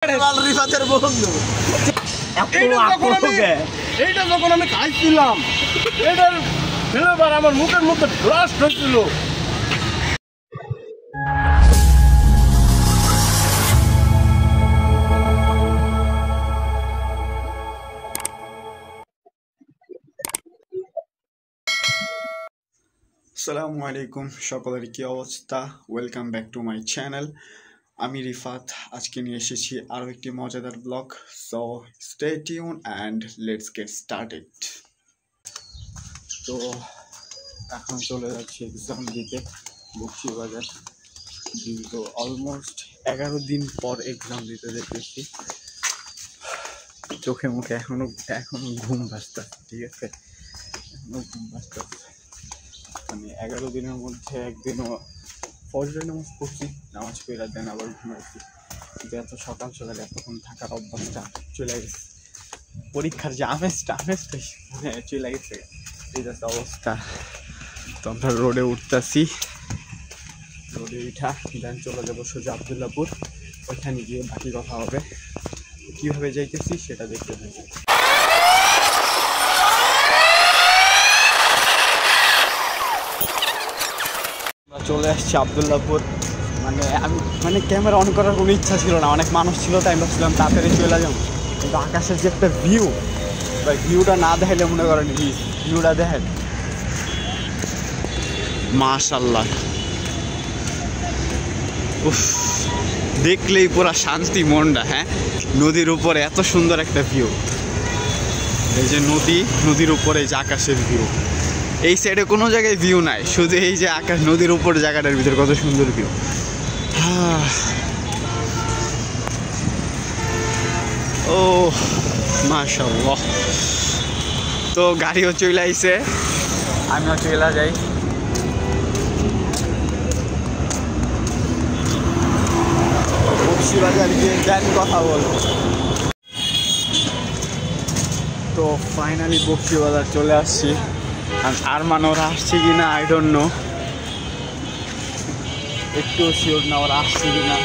এইটা যখন আমি খাইছিলাম এটার ফ্লেভার আমার মুখের মধ্যে ব্লাস্ট হয়েছিল। আসসালামু আলাইকুম, সকলের কি অবস্থা? Welcome back to my channel. আমি রিফাত আজকে নিয়ে এসেছি আরও একটি মজাদার blog. So stay tune and let's get started. তো এখন চলে যাচ্ছি এক্সাম দিতে বকশীবাজার। দীর্ঘ অলমোস্ট 11 দিন পর এক্সাম দিতে যেতেছি। চোখে মুখে এখনো ঘুম ভাসতেছে, ঠিক আছে, এখনো ঘুম ভাসতেছে। মানে 11 দিনের মধ্যে একদিনও ফজরের নামাজ পড়ছি, নামাজ পড়ে দেন আবার ঘুমাইছি। কিন্তু এত সকাল সকাল এতক্ষণ থাকার অভ্যাসটা চলে গেছে, পরীক্ষার যে আমেজটা চলে গেছে। এই যাচ্ছে অবস্থা। তো আমরা রোডে উঠতেছি, রোডে উঠা দেন চলে যাবো সোজা আবদুল্লাপুর। ওইখানে গিয়ে বাকি কথা হবে। কীভাবে যাইতেছি সেটা দেখতে হবে। চলে আসছি আবদুল্লাপুর। আমি ক্যামেরা অন করার কোনো ইচ্ছা ছিল না, অনেক মানুষ ছিল, তাই আমি ভাবছিলাম তাড়াতাড়ি চলে যাবো। কিন্তু আকাশের যে একটা ভিউটা না দেখাইলে মনে করেন ভিউটা দেখেন, মাশাআল্লাহ, উফ, দেখলেই পুরা শান্তি মনটা। হ্যাঁ, নদীর উপরে এত সুন্দর একটা ভিউ। এই যে নদীর উপরে যে আকাশের ভিউ, এই সাইডে কোনো জায়গায় ভিউ নাই, শুধু এই যে আকাশ, নদীর উপর জায়গাটার ভিতরে কত সুন্দর ভিউ। ও মাশাআল্লাহ। তো গাড়িও চলে আইছে, আমিও চলে যাই। বকশীবাজার গিয়ে যান কথা বলবো। তো ফাইনালি বকশীবাজার চলে আসছি। আর ওরা আসছে কি না আই ডোন্ট নো, একটু শিওর না ওরা আসছে কি না।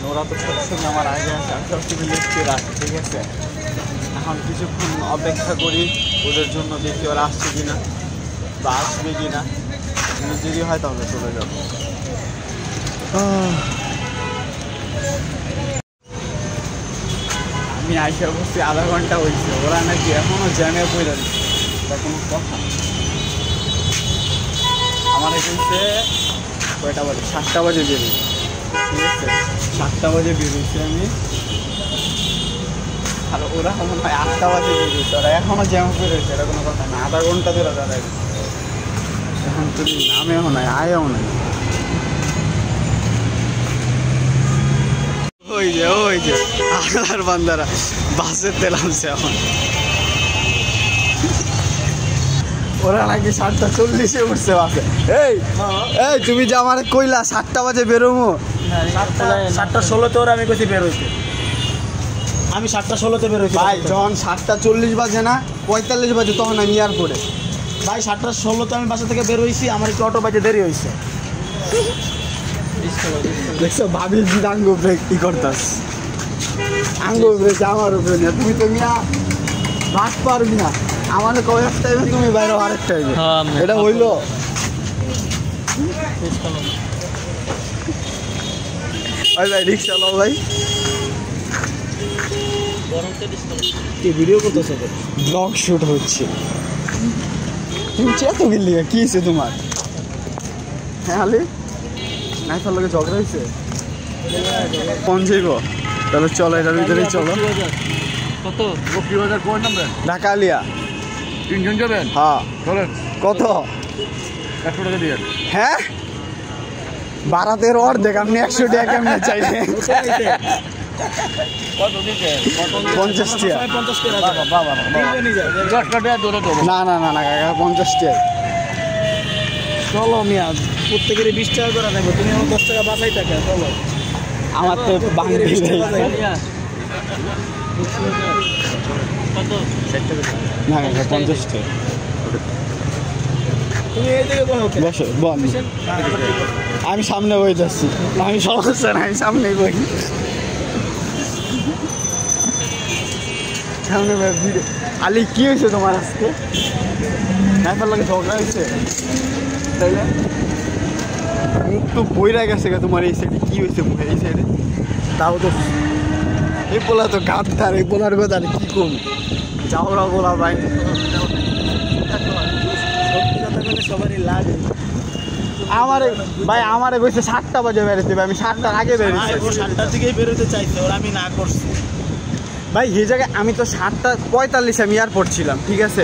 ওরা তো সবসময় আমার আগে আসে, আমি সবসময় লিখতে রাখি, ঠিক আছে। এখন কিছুক্ষণ অপেক্ষা করি ওদের জন্য, দেখি ওরা আসছে কি না বা আসবে কি না। যদি হয় তাহলে চলে যাব। আমি আইসা বসছি আধা ঘন্টা হয়েছে, ওরা নাকি এখনও জ্যামে পড়ে দিচ্ছে। তা কোনো কথা, আমার এখানে কয়টা বাজে, 7টা বাজে বেরোই, ঠিক আছে। 7টা বাজে বেরোইছি আমি, আর ওরা মনে হয় 8টা বাজে বেরোইছে। ওরা এখনও জ্যাম বেরোইছে, এটা কোনো কথা না। আধা ঘন্টা ধরে দাঁড়াই, এখন তুমি নামেও নাই আয়েও নাই। ওই যে আলার বান্দারা বাসের তেলামছে এখন। ওরা নাকি 7:40 উঠছে বাসে। এই তুমি যে আমার কইলা 7টা বাজে বেরোবো, 7:16 ওরা আমি কইছি বেরোইতে, আমি 7:16 বেরোইছি। ভাই যখন 7:40 বাজে না 45 বাজে তখন আমি এয়ারপোর্টে। ভাই 7:16 আমি বাসা থেকে বেরোইছি, আমার একটু অটো বাজে দেরি হয়েছে। দেখছো ভাবি আঙ্গ ব্রেক কি করতাস, আঙ্গ ব্রেক আমার উপরে না। তুমি তো মিয়া বাস পারবি না, আমার কয়েক টাইমে তুমি বাইরে আরেক টাইমে, এটা হইলো। ভাই রিক্সা চালাও ভাই। কি ভিডিও করতেছো? ব্লগ শুট হচ্ছে। তুমি চেতো গেলি কি হয়েছে তোমার? হ্যাঁ আলি নাই, তার লোকে ঝগড়া হয়েছে। কোন যাইব তাহলে? চলো এটার ভিতরেই চলো। কত বকশীবাজার কোন নাম্বার? ঢাকা আলিয়া 3 জন যাবেন? হ্যাঁ। চলেন। কত? 100 টাকা দিয়ে। হ্যাঁ, বারাতের অর্ধেক, আপনি 100 টাকা কেমনে চাইলে? কত দিতে? 50 টাকা। 50 টাকা। বাবা না কাকা 50 টাকা। চলো মিয়া, প্রত্যেকের 20 টাকা করে নেবো, তুমি আমার 10 টাকা বাঁচাই টাকা। চলো, আমার তো বাংলা কত? না কাকা 50 টাকা। তুমি এই দিকে বসো, আমি সামনে বই যাচ্ছি। আমি সমস্যা না, আমি সামনেই বই। সামনে ভিডিও। আলি কি হয়েছে তোমার আজকে? নাইফার লাগে ঝগড়া হয়েছে তাইলে? মুখ তো বইরা গেছে তোমার এই সাইডে, কি হয়েছে মুখে এই সাইডে? তাও তো এই পোলা তো গাদ্দার, এই পোলার কথা আর কি কম যাওরা বলা ভাই। সবারই লাগে আমারে ভাই, আমারে কইছে 7টা বাজে বেরোতে, আমি 7টার আগে বেরোছি। 7টার দিকেই বেরোতে চাইছে, ওরা আমি না করছি ভাই। এই জায়গায় আমি তো 7:45 আমি এয়ারপোর্ট ছিলাম, ঠিক আছে?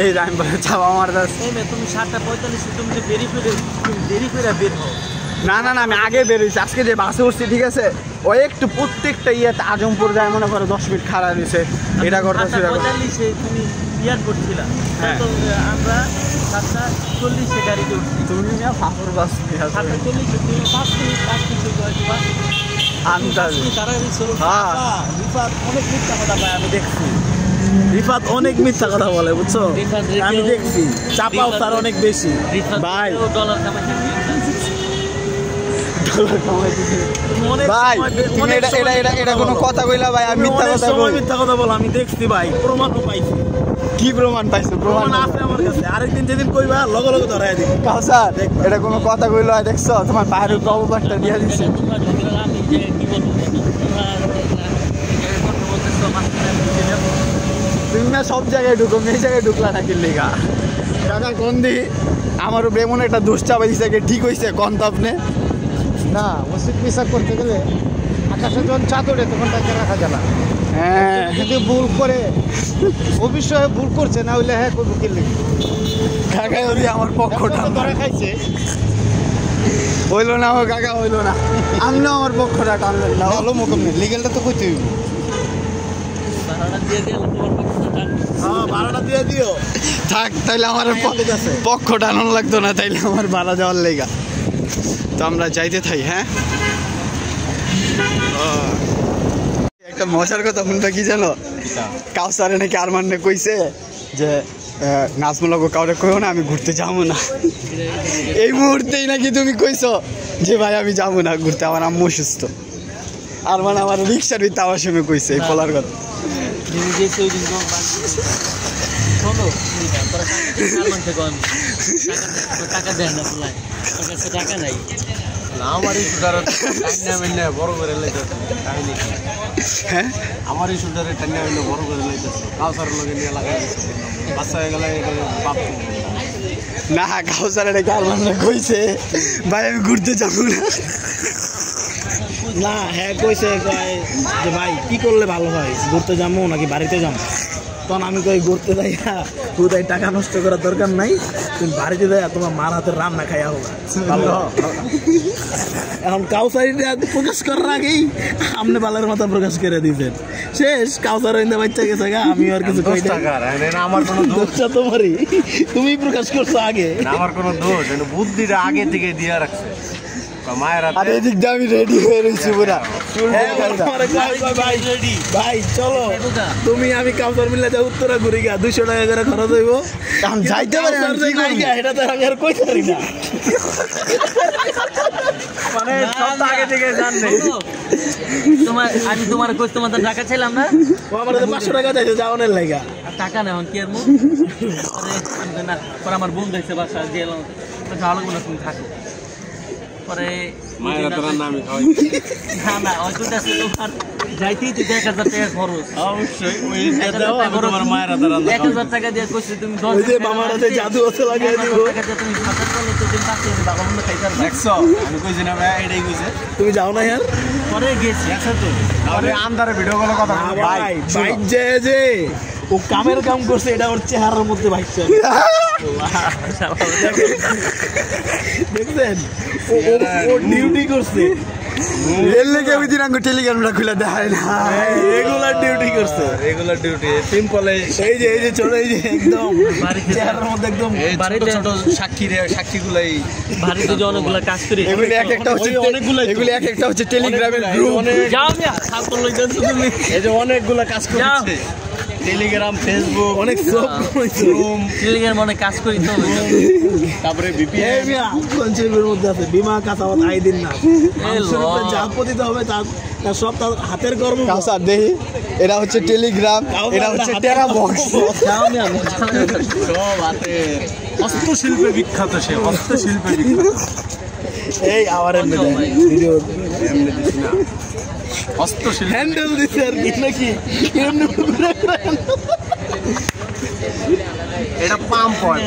এই আমি বলে চাপা আমার তুমি 7:45 তুমি দেরি করে বের হও। না না না, আমি আগে বেরোইছি। আজকে যে বাসে উঠছি, ঠিক আছে, ও একটু প্রত্যেকটা ইয়েতে আজমপুর যায় মনে করে 10 মিনিট খাড়া দিছে, এটা করতেছে। তুমি এয়ারপোর্ট ছিলা, আমরা 7:40 গাড়িতে উঠছি। তুমি ফাঁকুর বাস 7:40 তুমি 5 মিনিট অনেক মিথ্যা কথা পায়, আমি দেখছি। রিফাত অনেক মিথ্যা কথা বলে, বুঝছো? আমি দেখছি চাপাও তার অনেক বেশি। ভাই ভাই এটা কোনো কথা কইলা ভাই? আমি মিথ্যা কথা বল, আমি দেখছি ভাই, প্রমাণ পাইছি। কি প্রমাণ পাইছো? প্রমাণ আছে আমার কাছে, আরেকদিন যেদিন কইবা লগে লগে ধরাই দিই। কাউসার এটা কোনো কথা কইলা? দেখছো তোমার বাইরের প্রমাণটা দিয়ে দিছে। তুমি না সব জায়গায় ঢুকো, এই জায়গায় ঢুকলা না কি লেগা? কাকা কোন দি আমার বেমন একটা দোষ চাপাই দিছে, ঠিক হয়েছে কোন তো আপনি? না, ওষুধ পেশাব করতে গেলে আকাশে যখন চাঁদ ওঠে তখন তাকে রাখা যায় না। হ্যাঁ, যদি ভুল করে অবশ্যই ভুল করছে, না হইলে হ্যাঁ করবো কি লেগে। কাকা যদি আমার পক্ষটা ধরে খাইছে, হইলো না ও কাকা, হইলো না। আমিও আমার পক্ষটা টানলেন না। ভালো মোকাম নেই, লিগেলটা তো কইতে হইব। ভাড়াটা দিয়ে দিও। থাক, তাইলে আমার পক্ষ টানানো লাগতো না, তাইলে আমার ভাড়া যাওয়ার লেগা। তো আমরা যাইতে থাই। হ্যাঁ, একটা মজার কথা শুনতে কি জানো? কাউসারে নাকি আরমানে কইছে যে নাজমুলাকে কাউরে কইও না, আমি ঘুরতে যাবো না। এই মুহূর্তেই নাকি তুমি কইছো যে ভাই আমি যাবো না ঘুরতে, আমার আম্মু অসুস্থ। আরমান আমার রিক্সার ভিতরে আমার সঙ্গে কইছে এই পোলার কথা। টাকা নাই আমার এই শুটারে বড় করে লাইতেছে। হ্যাঁ, আমার এই শুটারে টান্না বড় করে লাইতেছে। কাউসার লগে নিয়ে লাগাই বাচ্চা হয়ে গেলে বাপ না, কাউসারে নাকি আরমানে কইছে ভাই আমি ঘুরতে যাবো না। না, হ্যাঁ কইছে যে ভাই কি করলে ভালো হয়, ঘুরতে যাবো নাকি বাড়িতে যাবো? তখন আমি কই ঘুরতে যাই না, কোথায় টাকা নষ্ট করার দরকার নাই, তুমি বাড়িতে যাই তোমার মার হাতের রান্না খাইয়া হোক। এখন কাউসারিটা প্রকাশ করার আগেই আপনি বালের মাথা প্রকাশ করে দিয়েছেন, শেষ। কাউসার বাচ্চা গেছে গা, আমি আর কিছু কই না। আমার কোনো দোষটা তোমারই, তুমি প্রকাশ করছো আগে। আমার কোনো দোষ, বুদ্ধিটা আগে থেকে দিয়ে রাখছে মায়ের হাতে। এদিক দিয়ে আমি রেডি হয়ে রয়েছি পুরা। ভাই চলো, তুমি আমি কাউসার মিলে যা উত্তরা ঘুরি গা, 200 টাকা করে খরচ হইব। যাইতে পারি এটা তো আমি আর কইতে পারি না, মানে সব আগে থেকে জানবে। আমি তোমার কই তোমার টাকা ছিলাম না, আমার 500 টাকা চাইছে যাওয়ানোর লাগা। টাকা না কি আর না, পরে আমার বোন দেখছে বাসা গেলাম, ভালো লাগবে না তুমি থাকো। পরে না না ওই তো তোমার যাইতেই তো 1000 টাকা খরচ। অবশ্যই 1000 টাকা দিয়ে কইছে তুমি 10 মামার হাতে জাদু আছে লাগাই দিব। তুমি খাতা করলে তো দিন পাচ্ছি বাবা মনে খাইতে পারবে। 100 আমি কইছি না ভাই, এটাই কইছে। তুমি যাও না यार? পরে গেছি তাহলে আন্দারে ভিডিও কল কথা ভাই ভাই যে ও কামের কাম করছে, এটা ওর চেহারার মধ্যে ভাইছে। দেখছেন ও ডিউটি করছে, এর লেগে ওই দিন আঙ্গু টেলিগ্রামটা খুলে দেখায় না, রেগুলার ডিউটি করছে, রেগুলার ডিউটি সিম্পলে। এই যে চলো, এই যে একদম চেহারার মধ্যে একদম বাড়িতে ছোট সাক্ষীগুলাই বাড়িতে যে অনেকগুলো কাজ করি, এগুলি এক একটা হচ্ছে টেলিগ্রামের গ্রুপ। যাও মিয়া, খাল তো লইতেছো তুমি। এই যে অনেকগুলা কাজ করছে, টেলিগ্রাম, ফেসবুক, অনেক সব টেলিগ্রাম অনেক কাজ করি তো তারপরে VPN কনসেপ্টের মধ্যে আছে বিমা কাসাওয়াত আইদিন না যা পতিতে হবে তার সব তার হাতের কর্ম। কাউসার দেহি এটা হচ্ছে টেলিগ্রাম, এটা হচ্ছে টেরা বক্স, সব হাতে হস্তশিল্পে বিখ্যাত। সে হস্তশিল্পে বিখ্যাত। এই আবার ভিডিও দিছি না, হস্তশিল্প হ্যান্ডেল দিছে আর কি নাকি এমনি এটা পাম্প হয়,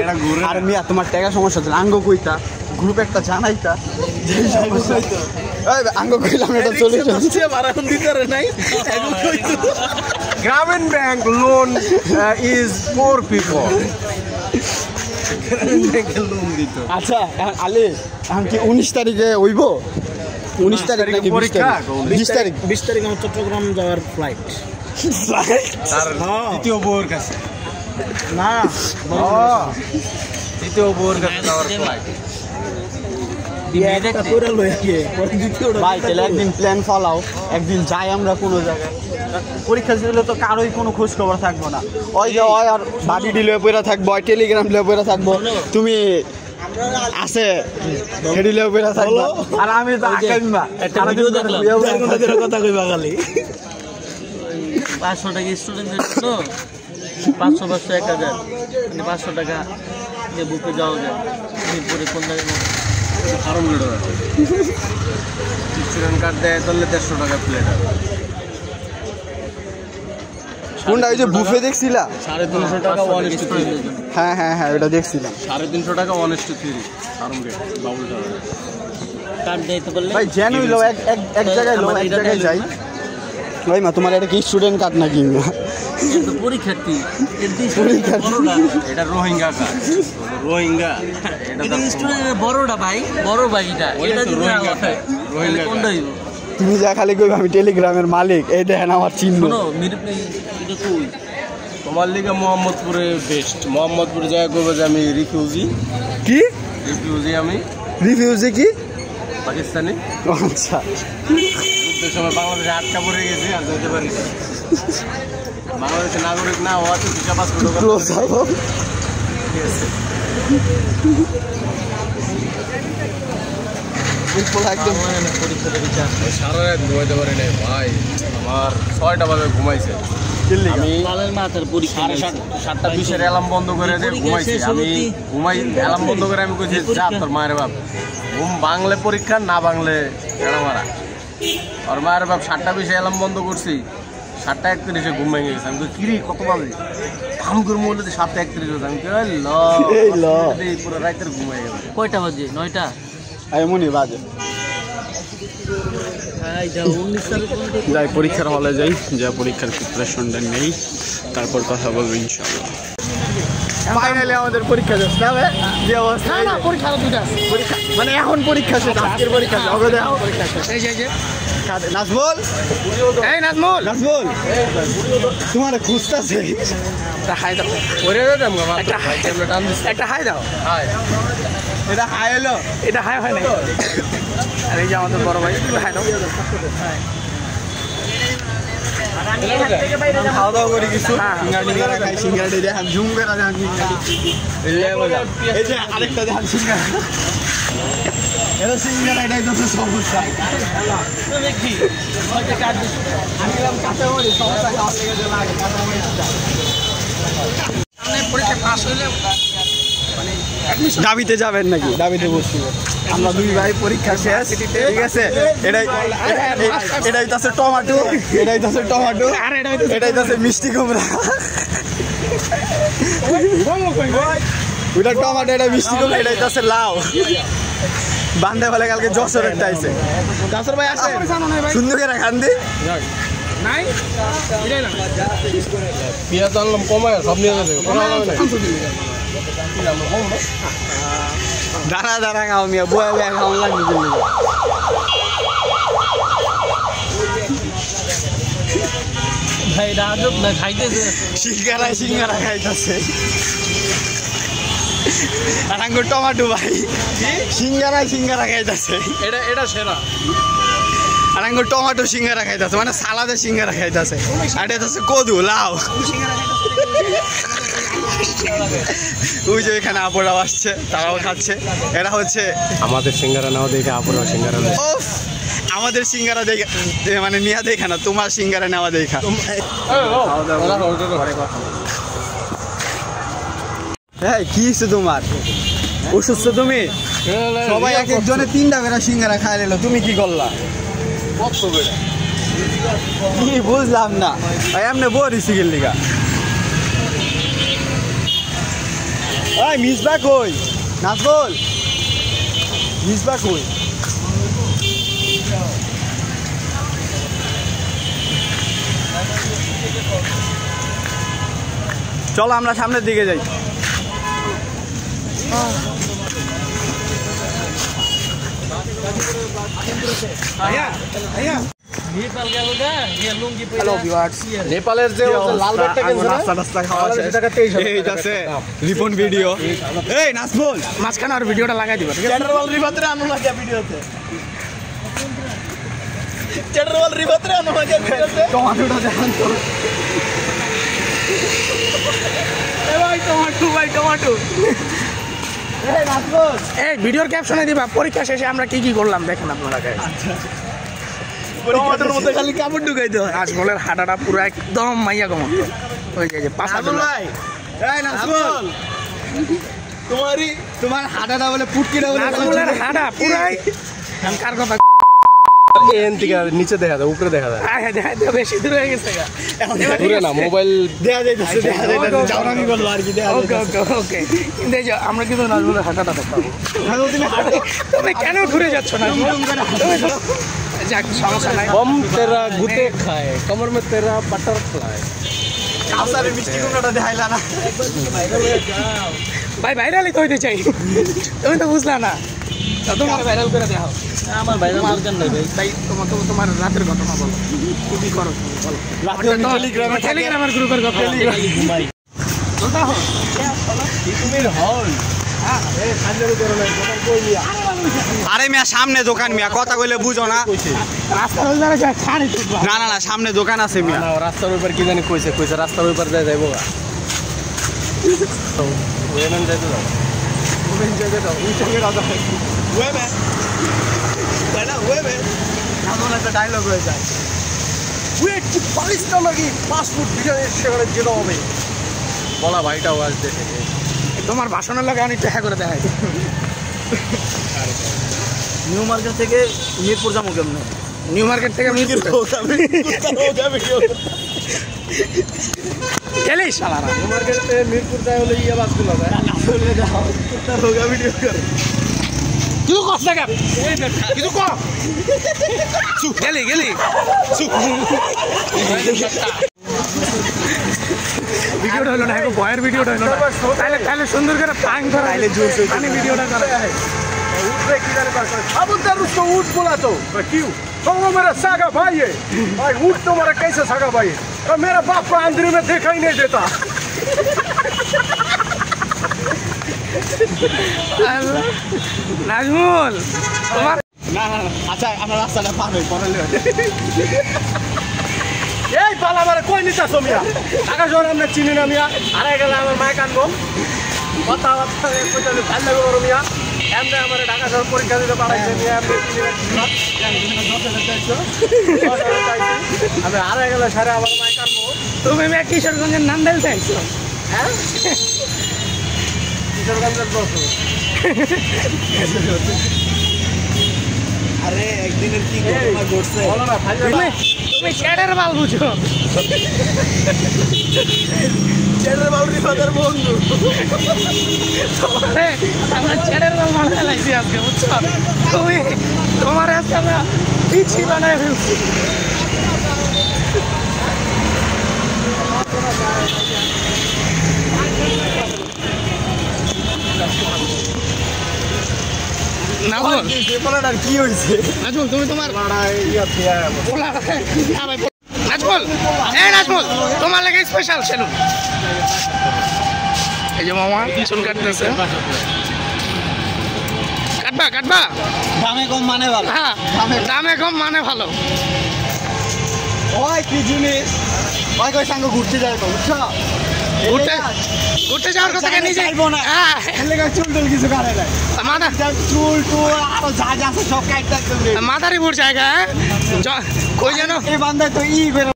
এটা ঘুরে। আর মিয়া তোমার টাকা সমস্যা হচ্ছে আঙ্গ কইতা গ্রুপ একটা জানাইতা যে সমস্যা হইতো আঙ্গ কইলাম এটা চলে যাচ্ছে বারান দিতে নাই এখন কইতো গ্রামীণ bank loan is for people. আচ্ছা আলে এখন কি 19 তারিখে হইব? 19 তারিখ নাকি পরীক্ষা? 20 তারিখ। 20 তারিখ আমার চট্টগ্রাম যাওয়ার ফ্লাইট। তার দ্বিতীয় বউর কাছে না, দ্বিতীয় বউর কাছে যাওয়ার ফ্লাইট। ভাই তাহলে একদিন প্ল্যান ফলাও, একদিন যাই আমরা কোনো জায়গায়। পরীক্ষা দিলে তো কারোই কোনো খোঁজ খবর থাকবো না। ওই যে ওই আর বাড়ি ডিলে পড়ে থাকবো, ওই টেলিগ্রাম ডিলে পড়ে থাকবো, তুমি আছে হেডিলে পড়ে থাকবো, আর আমি তো আকাইমা কথা কইবা খালি 500 টাকা স্টুডেন্টদের জন্য 500 1000 মানে 500 টাকা দিয়ে বুকে যাওয়া যায়। মিরপুরে কোন জায়গায় আরম লেট হয়, স্টুডেন্ট কার্ড দেয় তাহলে 150 টাকা প্লেট। কোনটা ওই যে বুফে দেখছিলা 350 টাকা 1:3? হ্যাঁ হ্যাঁ হ্যাঁ ওটা দেখছিলাম 350 টাকা 1:3 আরম গেট বাবুল টাওয়ার। কার্ড দিতে বললে ভাই জেন হইলো এক জায়গায় লো এক জায়গায় যাই। ভাই মা তোমার এটা কি স্টুডেন্ট কার্ড নাকি? কিন্তু পরীক্ষার্থী এটা রোহিঙ্গা কার্ড, রোহিঙ্গা এটা স্টুডেন্টের বড়টা ভাই, বড় ভাই এটা দিন না রোহিঙ্গা কোনটা হইব? তুমি যা খালি কইবা আমি টেলিগ্রামের মালিক, এই দেখেন আমার চিহ্ন। শোনো মিরপুরে এটা কই তোমার লিগে মোহাম্মদপুরে বেস্ট। মোহাম্মদপুরে যায় কইবা যে আমি রিফিউজি। কি রিফিউজি? আমি রিফিউজি কি পাকিস্তানি? আচ্ছা যুদ্ধের সময় বাংলাদেশে আটকা পড়ে গেছি আর যেতে পারি বাংলাদেশের নাগরিক না হওয়া তো ভিসা পাসপোর্ট একদম সারা রাত ঘুমাইতে পারি নাই ভাই, আমার 6টা বাজে ঘুমাইছে। আমি 7টা 20-এর অ্যালার্ম বন্ধ করে দিয়ে ঘুমাইছি। আমি অ্যালার্ম বন্ধ করে আমি কইছি যা তোর মায়ের বাপ ঘুম বাংলে পরীক্ষা না বাংলে এড়া মারা। আর মায়ের বাপ 7টা 20-এ অ্যালার্ম বন্ধ করছি, 7টা 31-এ ঘুম ভেঙে গেছে। আমি কিরি কত বাজে ফাম করে বললে 7টা 31 হয়েছে। আমি পুরো রাতের ঘুমাই গেল। কয়টা বাজে? 9টা এমনই বাজে। যাই পরীক্ষার হলে যাই, যা পরীক্ষার প্রিপারেশনটা নেই, তারপর কথা বলবো ইনশাআল্লাহ। ফাইনালি আমাদের পরীক্ষা শেষ না যে অবস্থা। না পরীক্ষা দুটো আছে, পরীক্ষা মানে এখন পরীক্ষা শেষ, আজকের পরীক্ষা শেষ। ওকে দেখো পরীক্ষা শেষ। এই যে নাজমুল, এই নাজমুল তোমার খুঁজতেছে একটা হাই দাও। ওরে দাও একটা হাই, একটা হাই দাও। হাই এটা হাই হলো, এটা হাই হয় না। আর এই যে আমাদের বড় ভাই হাই দাও। খাওয়া দাওয়া করি কিছু, সিঙ্গারা খাই, সিঙ্গারা দেখান ঝুম করে দেখান, এই যে আরেকটা দেখান সিঙ্গারা। এটা সিঙ্গারা, এটাই তো সমস্যা। দাবিতে যাবেন নাকি? দাবিতে বসছি আমরা দুই ভাই, পরীক্ষা শেষ, ঠিক আছে। এটাই তো আছে টমেটো, এটাই তো আছে টমেটো, এটাই তো আছে মিষ্টি কুমড়া। ওইটা টমেটো, এটা মিষ্টি কুমড়া, এটাই তো আছে লাউ। বান্ধে ফেলে কালকে যশোর একটা আইছে। যশোর ভাই আসে সুন্দর করে খান দি নাই পেঁয়াজ আনলাম কমায় সব নিয়ে যাবে। দাঁড়া দাঁড়া খাও মিয়া, বয়া বয়া খাওয়া লাগবে। ভাই রাজব না খাইতেছে, সিঙ্গারা খাইতেছে। আঙ্গুর টমেটো ভাই সিঙ্গারা খাইতেছে। এটা সেরা। আর আঙ্গুর টমেটো সিঙ্গারা খাইতেছে মানে সালাদে সিঙ্গারা খাইতেছে আর এটা হচ্ছে কদু লাউ ওই যে এখানে আপুরাও আসছে তারাও খাচ্ছে এরা হচ্ছে আমাদের সিঙ্গারা নাও দেখে আপুরাও সিঙ্গারা আমাদের সিঙ্গারা দেখে মানে নিয়া দেখা না তোমার সিঙ্গারা নেওয়া দেখা হ্যাঁ কি হচ্ছে তোমার অসুস্থ তুমি সবাই এক একজনে 3টা করে সিঙ্গারা খাই নিল তুমি কি করলা কি বুঝলাম না এমনি বড়ি সিগেল লিগা ওই মিসবা কই নাজবুল মিসবা কই চলো আমরা সামনের দিকে যাই নেপালের যে লাল ব্যাগটা কিনছে নাস্তা টাস্তা খাওয়া শেষ রিপন ভিডিও এই নাজবুল মাঝখানে আর ভিডিওটা লাগাই দিবা চেটারওয়াল রিভাত্রে আনো লাগে ভিডিওতে চেটারওয়াল রিভাত্রে আনো লাগে ভিডিওতে টমেটোটা দেখান তো ভাই টমেটো এই নাজবুল এই ভিডিওর ক্যাপশনে দিবা পরীক্ষা শেষে আমরা কি কি করলাম দেখেন আপনারা টমেটোর মধ্যে খালি কাপড় ঢুকাইতে হয় নাজমুলের হাঁটাটা পুরো একদম মাইয়া কমন ওই যে পাশা ভাই এই নাজবুল তোমার হাঁটাটা বলে পুটকিটা বলে নাজমুলের হাঁটা পুরাই কার কথা এন থেকে নিচে দেখা যায় উপরে দেখা যায় বেশি দূর হয়ে গেছে দূরে না মোবাইল দেখা যাইতেছে জাউরানি করলো আর কি দেখা ওকে ওকে ওকে কিন্তু এই যে আমরা কিন্তু নাজমুলের হাঁটাটা দেখাবো তুমি কেন ঘুরে যাচ্ছ না যাক সমস্যা নাই बम तेरा गुते खाए कमर में तेरा बटर फ्लाई কাউসারে মিষ্টি কুমড়াটা দেখাইলা না ভাই ভাইরালই তো হইতে চাই তুমি তো বুঝলা না তোমার ভাইরাল করে দেখাও আমার ভাইরাল দরকার নাই ভাই তাই তোমাকে তোমার রাতের ঘটনা বলো তুমি করো বলো টেলিগ্রামের গ্রুপের কথা ঘুমাই আরে মিয়া সামনে দোকান মিয়া কথা কইলে বুঝো না রাস্তার ওই ধারে যায় খাড়ি না না না সামনে দোকান আছে মিয়া না রাস্তার উপর কি জানি কইছে কইছে রাস্তার উপর যায় যাইবো ওয়েনন যাইতে দাও ওয়েন যাইতে দাও ওই সঙ্গে রাজা ওয়েবে দাদা ওয়েবে এমন একটা ডায়লগ হয়ে যায় ওয়েট 40 টাকা লাগি পাসপোর্ট ভিসা সেখানে যেতে হবে বলা ভাইটা আওয়াজ দেখে তোমার ভাষণের লাগে অনেক দেখা করে দেখায় নিউ মার্কেট থেকে মিরপুর যাবো কেমন নিউ মার্কেট থেকে মিরপুর গেলি শালারা নিউ মার্কেট থেকে মিরপুর যায় হলে ইয়া বাসগুলো যায় ভিডিও করে কিছু কষ্ট লাগে কিছু কম গেলি গেলি ভিডিওটা হলো না এখন বয়ের ভিডিওটা হলো না তাহলে তাহলে সুন্দর করে পাং ধরা তাহলে জোরসে আমি ভিডিওটা করে उठे किधर कर अब उधर उसको ऊँट बोला तो क्यों तो वो मेरा सागा भाई है भाई ऊँट तुम्हारा कैसे सागा भाई है तो मेरा बाप को आंध्री में देखा ही नहीं देता নাজমুল তোমার না না আচ্ছা আমরা রাস্তাটা পার হই পরে এই পালা আমার কই নিতা সোমিয়া টাকা জোর আমরা চিনি না মিয়া আরে গেলে আমার মাইক আনবো কথা কথা কইতে ভাল লাগবে বড় মিয়া এমনি আমার টাকা জোর পরীক্ষা দিতে পারাইছে মিয়া আমি আরে গেলে সারা আমার মাইক আনবো তুমি মেয়ে কিশোরগঞ্জের নান্দাইল চাইছো হ্যাঁ কিশোরগঞ্জের বসো আরে একদিনের কি ঘটনা ঘটছে বলো না ভাই তুমি চ্যাটের মাল বুঝো চ্যাটের বাউরি ফাদার বন্ধু আমরা চ্যাটের মাল মাল ফেলাইছি আজকে বুঝছো তুমি তোমার আজকে আমরা পিছি বানায় ফেলছি নাজমুল কি হয়েছে নাজমুল তুমি তোমার নাজমুল নাজমুল তোমার লাগে স্পেশাল সেলুন এই যে মামা চুল কাটতেছে কাটবা কাটবা দামে কম মানে ভালো। হ্যাঁ দামে কম মানে ভালো। ওই কি জিনিস ওই কই সাঙ্গ ঘুরতে যাবে তো বুঝছো ঘুরতে ঘুরতে যাওয়ার কথা কেন নিজে চাইবো না। হ্যাঁ এলে চুল টুল কিছু কাটে না মাথা চুল টুল আরো যা যা আছে সব কাটতে একদম মাদারীপুর জায়গা কই যেন এই বান্দায় তো ই বের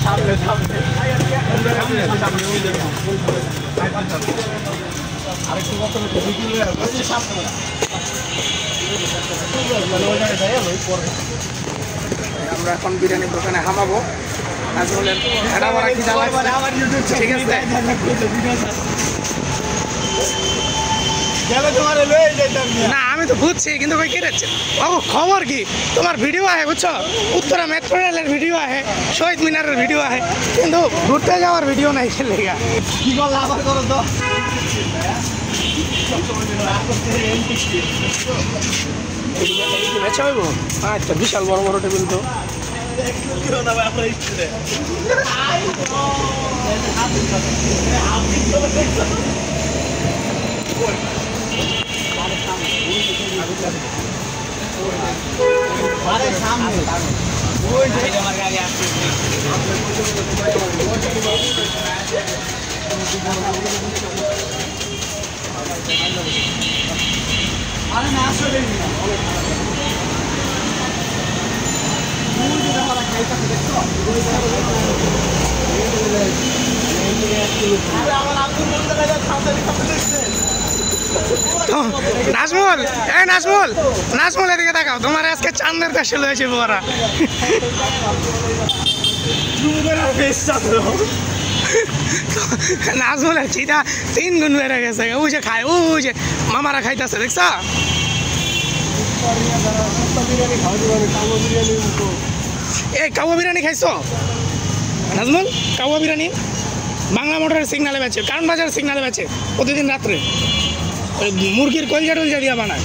সামনে সামনে আরেকটু কত ভিডিও সামনে আমরা এখন বিরিয়ানির দোকানে হামাবো আসলে এটা বড় কি দাও ঠিক আছে না আমি তো বুঝছি কিন্তু কই কেড়েছে বাবু খবর কি তোমার ভিডিও আহে বুঝছো উত্তরা মেট্রো রেলের ভিডিও আহে শহীদ মিনারের ভিডিও আহে কিন্তু ঘুরতে যাওয়ার ভিডিও নাই খেলে কি করলে আবার করো তো আচ্ছা বিশাল বড় বড় টেবিল তো নাজমুল এই নাজমুল নাজমুল এদিকে দেখাও তোমার আজকে চাঁদের দেশে লয়েছে বড়া নাজমুলের চিটা 3 গুণ বেড়ে গেছে ওই যে খায় ওই যে মামারা খাইতেছে দেখছ এই কাওয়া বিরিয়ানি খাইছো নাজমুল কাওয়া বিরিয়ানি বাংলা মোটরের সিগনালে বেচে কারণ বাজার সিগনালে বেচে প্রতিদিন রাত্রে মুরগির কলজা টলজা দিয়া বানায়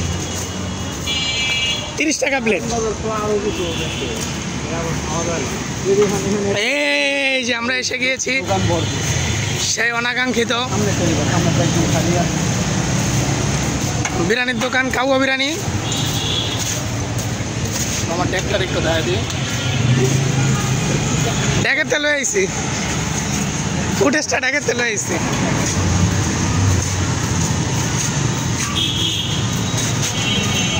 30 টাকা প্লেট এই যে আমরা এসে গিয়েছি সেই অনাকাঙ্ক্ষিত বিরিয়ানির দোকান কাউয়া বিরিয়ানি আমার ট্যাগটার একটু দেখা দিই ট্যাগের তেল হয়েছি ফুটেজটা ট্যাগের তেল হয়েছি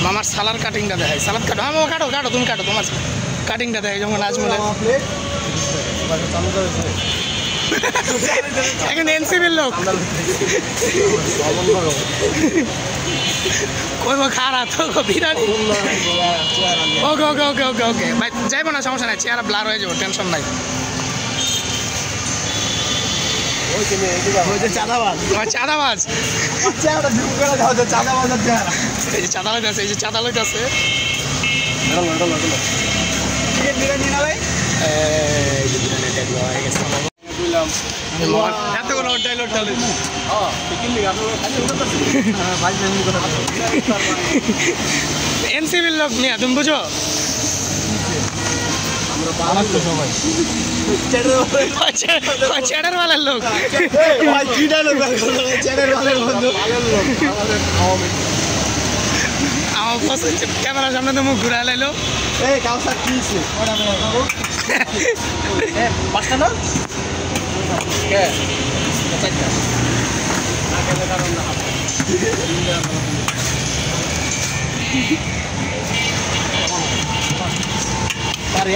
মামার সালার কাটিংটা দেখাই সালাদ কাটো হ্যাঁ কাটো কাটো তুমি কাটো তোমার কাটিংটা দেখাই যেমন নাজমুল এখন এনসিবির লোক কইব খারাপ তো বিরিয়ানি ওকে ওকে ওকে ওকে ওকে ভাই যাইবো না সমস্যা নাই চেহারা ব্লার হয়ে যাবো টেনশন নাই চাঁদাবাজ এই যে চাঁদা লইতেছে এই যে চাঁদা লইতেছে এতগুলো ডাইলগ ডালে এনসিবির লোক নিয়ে তুমি বুঝো চেডার वालाর লোক আমার পছন্দ ক্যামেরার সামনে তো মুখ ঘুরা লাইলো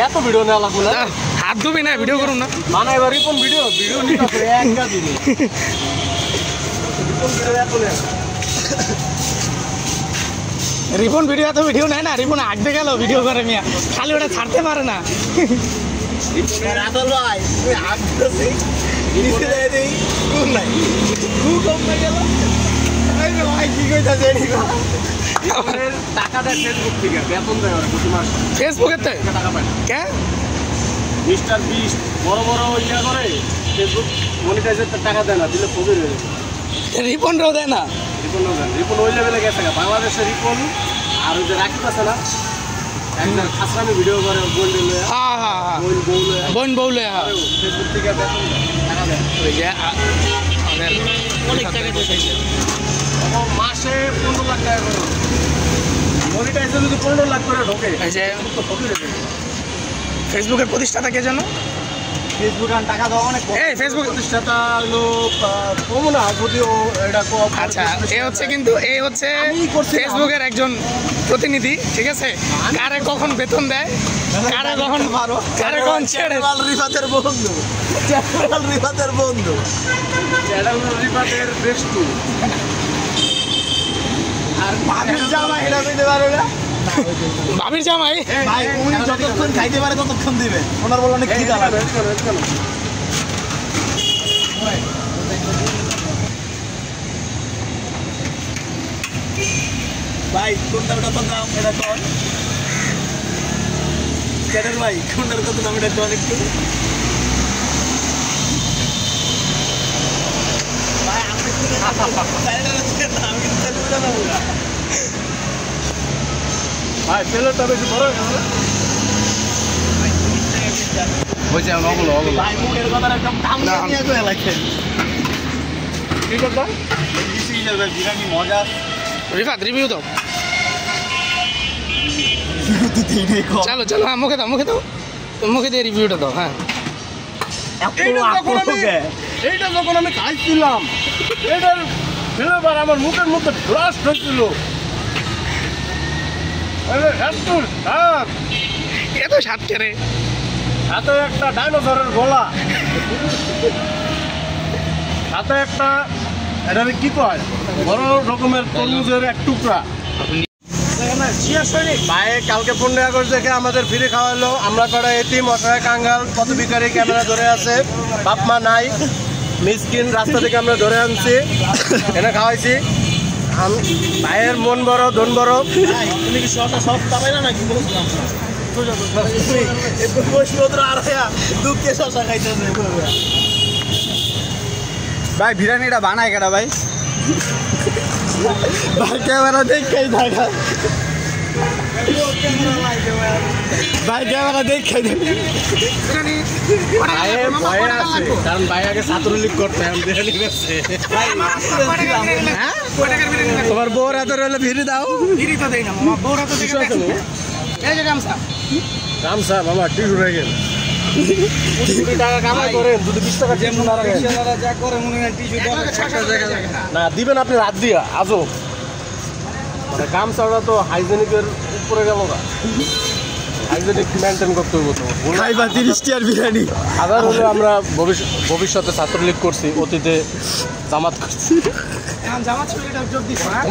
এত ভিডিও নেওয়া লাগবে না হাত ধুবি না ভিডিও করুন না মানে এবার কোন ভিডিও ভিডিও রিপন ভিডিও এত ভিডিও নেয় না রিপন আঁকতে গেল ভিডিও করে মিয়া খালি ওটা ছাড়তে পারে না টাকা দেয় ফেসবুক থেকে বেতন দেয় ওরা প্রতি মাসে ফেসবুকের টাকা পায় কে মিস্টার বিস্ট বড় বড় ইয়া করে ফেসবুক মনিটাইজের টাকা দেয় না দিলে প্রবীর হয়ে যাবে রিপন রাও দেয় না রিপন ওই লেভেলে গেছে বাংলাদেশের রিপন আর ওই যে রাকিব আছে না একজন খাসরামি ভিডিও করে বোন হ্যাঁ হ্যাঁ হ্যাঁ বোন বউলে হ্যাঁ ফেসবুক থেকে বেতন টাকা দেয় ওই যে অনেক টাকা দিয়েছে মাসে 15 লাখ টাকা করে মনিটাইজে যদি 15 লাখ করে ঢোকে এই যে তো ফকির হয়ে যাবে। ফেসবুকের প্রতিষ্ঠাতা কে জানো? ফেসবুক আর টাকা দেওয়া অনেক এই ফেসবুক প্রতিষ্ঠাতা হলো কম না, যদিও এটা আচ্ছা এই হচ্ছে ফেসবুকের একজন প্রতিনিধি, ঠিক আছে? কারে কখন বেতন দেয়, কারে কখন ছেড়ে। রিফাতের বন্ধু, রিফাতের বন্ধু, রিফাতের বেস্টু আর ভাবির জামাই এটা দিতে পারো না। ভাবির জামাই ভাই উনি যতক্ষণ খাইতে পারে ততক্ষণ দিবে, ওনার বলে অনেক খিদা লাগে। ভাই কোনটার কত দাম এটা কর, চ্যানেল ভাই কোনটার কত দাম এটা কর একটু। ভাই আপনি আমি কিন্তু তেলটা দেবো না ভাই, তেলটা বেশি বড় হয়ে গেল। বলছি এখন ওগুলো ভাই মুখের কথা একদম দাম নিয়ে তো এলাকে কি করতাম? বিরিয়ানি মজা রিফাত রিভিউ দাও। চলো হ্যাঁ, মুখে দাও মুখে দিয়ে রিভিউটা দাও। হ্যাঁ এইটা যখন আমি খাইছিলাম, এটার ফ্লেভার আমার মুখের মধ্যে ব্লাস্ট হয়েছিল। এত স্বাদ কেড়ে সাথে একটা ডাইনোসরের গলা, সাথে একটা এটা কি কয় বড় রকমের তরমুজের এক টুকরা। ভাই কালকে 15 আগস্ট থেকে আমাদের ফ্রি খাওয়ালো। আমরা করা এতিম অসহায় কাঙ্গাল পথ ভিখারি, ক্যামেরা ধরে আছে, বাপ মা নাই, মিসকিন, রাস্তা থেকে আমরা ধরে আনছি, এনে খাওয়াইছি। ভাইয়ের মন বড়, ধন বড়। তুমি কি সব পাবে না নাকি দুঃখে শশা খাইতেছে ভাই বিরিয়ানিটা বানায় কেটা ভাই? ভাই ক্যামেরা দেখাই দেখা, ভাই ক্যামেরা দেখাই কারণ ভাই আগে ছাত্রলীগ করতে তোমার বউর হাতে রইলে ভিড়ি দাও। রামসা বাবা টিসু রেখে টাকা কামাই করেন, যদি 20 টাকা না দিবেন আপনি রাত দিয়া আজও গামছাটা তো হাইজেনিকের উপরে গেল না, হাইজেনিক মেনটেন করতে হইব তো। খাইবা 30 টাকার বিরিয়ানি। আবার হলো আমরা ভবিষ্যতে ছাত্রলীগ করছি, অতীতে জামাত করছি,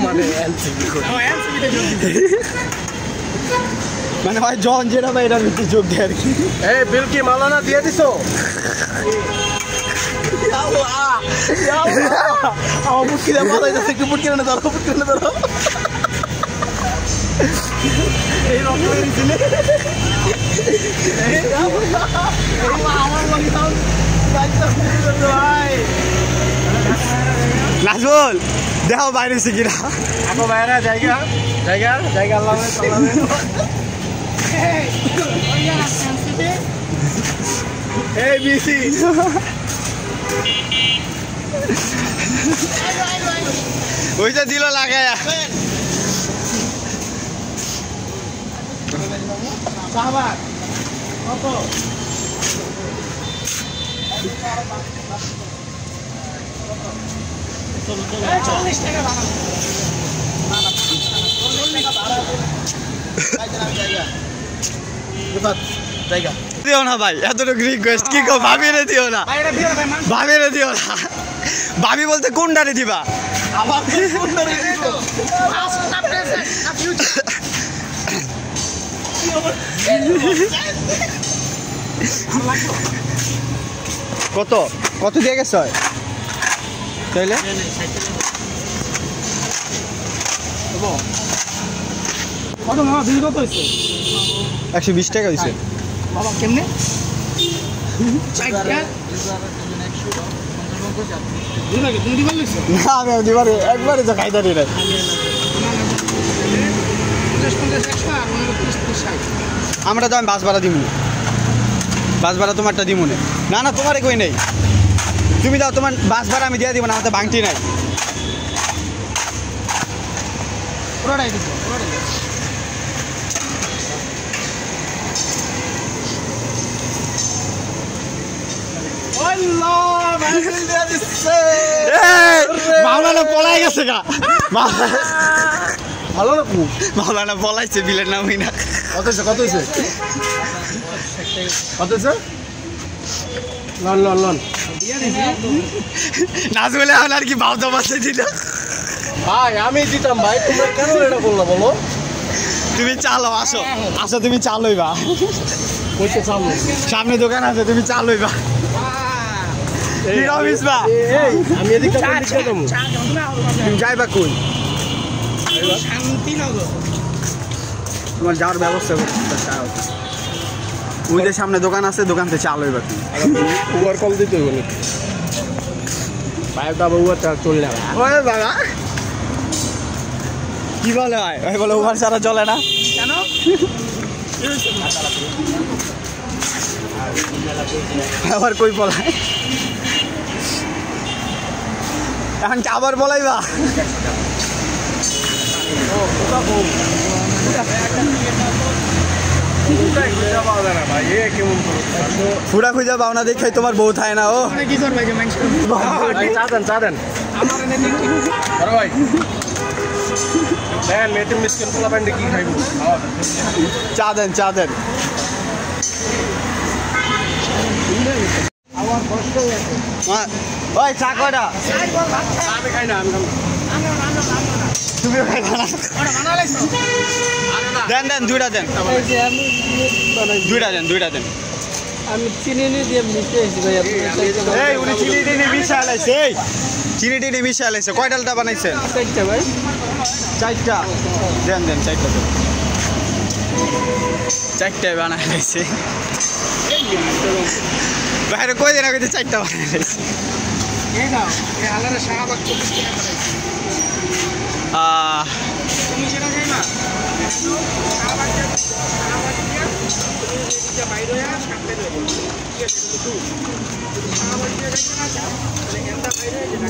মানে এনসিপি করি। মানে ভাই জন যেটা ভাই এটার ভিতরে যোগ দেয় আর কি। এই বিল কি মালানা দিয়ে দিছো? আমার মুখ কিনে মাথায় যাচ্ছে, একটু মুখ কিনে ধরো, মুখ কিনে ধরো। এই রকম নাজবুল দেখো বাইরে শিখিরা এখন বাইরে জায়গা জায়গা জায়গা আল্লাহ এই বিসি ওইটা দিল লাগায় সাহাবাত কত 40 টাকা বানাবো জায়গা দিও না ভাই, এতটুকু রিকোয়েস্ট কি কো, ভাবিরে দিও না, ভাবিরে দিও না। ভাবি বলতে কোনটারে দিবা? আবার কোনটারে দিবা? কত কত দিয়ে গেছ তাইলে? কত মামা বিল কত হয়েছে? 120 টাকা হয়েছে। বাবা কেমনে? না আমি দিবার একবারে তো খাইতে দিই না। আমরা তো আমি বাস ভাড়া দিব, বাস ভাড়া তোমারটা দিব না। না না তোমারে কই নেই, তুমি দাও, তোমার বাস ভাড়া আমি দিয়ে দিব না, আমার তো ভাঙটি নাই। পুরোটাই দিচ্ছ মাওলানা পলাই গেছে গা ভালো না খুব মাওলানা পলাইছে বিলের নামই না কত হয়েছে লন নাজমুলে আর কি ভাব দাবাচ্ছে দিল ভাই আমি দিতাম ভাই তোমরা কেন এটা বললা বলো তুমি চালো আসো আসো তুমি চালোই বা কইতে চালো সামনে দোকান আছে তুমি চালোই বা আমি এদিকে তুমি যাইবা কই শান্তিনগর তোমার যাওয়ার ব্যবস্থা করতে ওই যে সামনে দোকান আছে দোকান থেকে চালোই বা উবার কল দিতে হইব নাকি ভাইটা বউয়া চললে ওই বাবা কি বলে ভাই ওই বলে উবার ছাড়া চলে না কেন আবার কই বলায় এখন কি আবার বলাইবা ফুড়া খুঁজা পাও না দেখে তোমার বউ থায় না ও কি করবে যে মানুষ চা দেন ভাই দেন মেয়েটির মিসকিন পোলা প্যান্ডে কি খাইব চা দেন ওই চা কয়টা আমি খাই না আমি তুমিও খাইবা না দেন দুইটা দেন আমি চিনি দিয়ে মিশে এসেছি ভাই এই উনি চিনি টিনি মিশাই লাইছে এই চিনি টিনি মিশাই লাইছে কয় ডালটা বানাইছেন চারটা ভাই চারটা দেন চারটা দেন চারটায় বানাই লাইছে বাইরে কই দিন আগে চারটা বানাই লাইছে এই নাও এই আলাদা শাহবাগ 24 টাকা তুমি যেটা খাইবা শাহবাগ দিয়ে বাইরে হয়ে সামনে রইবে ঠিক আছে তো শাহবাগ দিয়ে দেখতে না তাহলে এন্ডা বাইরে যেটা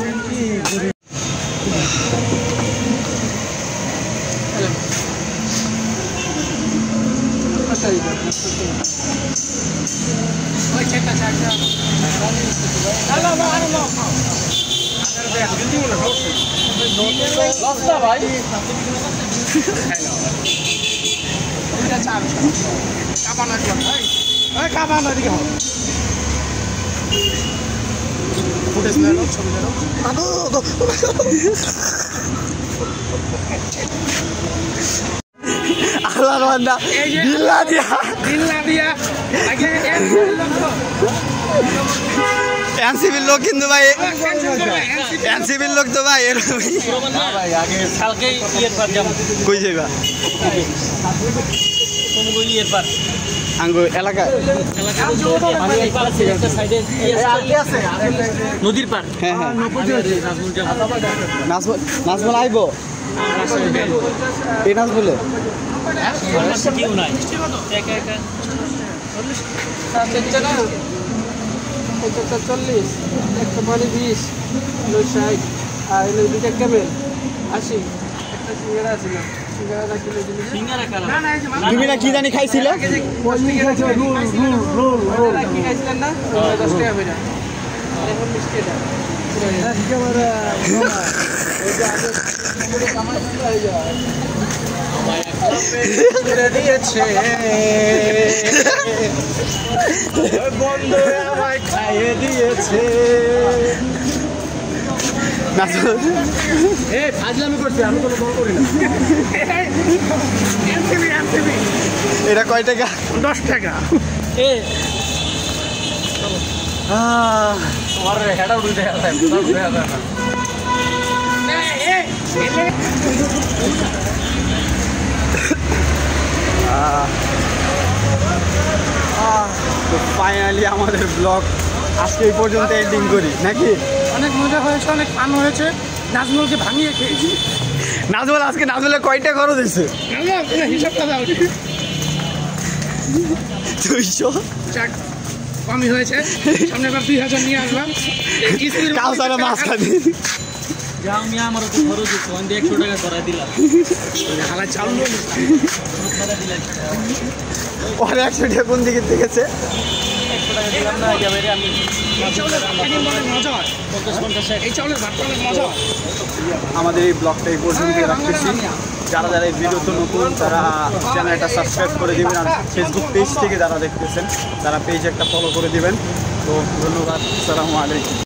ওই চেকটা চাকটা হ্যালো হ্যালো লস্তা ভাই কাবানো দিকে হোক ফুটেজ নেলো ছবি নেলো আল্লাহর বান্দা দিল্লা দিয়া আগে এনসিবির লোক কিন্তু ভাই এনসিবির লোক তো ভাই এরকমই ভাই আগে কালকেই ইয়ের পার যাব কই যাইবা কোন ইয়ের পার আঙ্গ এলাকা নদীর পার হ্যাঁ নাজমুল আইব এই নাজমুলে কেউ নাই একা 40 একটা পানি 20 60 আর এলো দুইটা কেবেল 80 একটা সিঙ্গারা আছে না সিঙ্গারা রাখিলে দিলে সিঙ্গারা কালা তুমি না কি জানি খাইছিলে রোল কি খাইছিলেন না 10 টাকা বেটা আর এখন মিষ্টি এটা একেবারে ওইটা আগে পুরো কামাই হয়ে যায় দিয়েছে বন্ধু আমায় খাইয়ে দিয়েছে এই ফাজলামি করছে আমি কোনো বল করি না এটা কয় টাকা 10 টাকা এ তোমার হেডার উঠে আছে উঠে আছে তো ফাইনালি আমাদের ব্লগ আজকে এই পর্যন্ত এন্ডিং করি নাকি অনেক মজা হয়েছে অনেক ফান হয়েছে নাজমুলকে ভাঙিয়ে খেয়েছি নাজমুল আজকে নাজমুলে কয়টা খরচ হয়েছে হিসাবটা দাও 200 যাক কমই হয়েছে সামনে বার 2000 নিয়ে আসলাম কাউসারে মাছ খাবি যা আমি আমারও তো খরচ হচ্ছে 100 টাকা করা দিলাম হালা চাউল করা দিলাম ওর 100 টাকা কোন দিকে দেখেছে 100 টাকা দিলাম না একেবারে আমি এই চাউলের অনেক মজা হয় 50 এই চাউলের ভাতটা অনেক মজা হয় আমাদের এই ব্লগটা এই পর্যন্ত রাখতেছি যারা যারা এই ভিডিওতে নতুন তারা চ্যানেলটা সাবস্ক্রাইব করে দিবেন আর ফেসবুক পেজ থেকে যারা দেখতেছেন তারা পেজ একটা ফলো করে দিবেন তো ধন্যবাদ আসসালামু আলাইকুম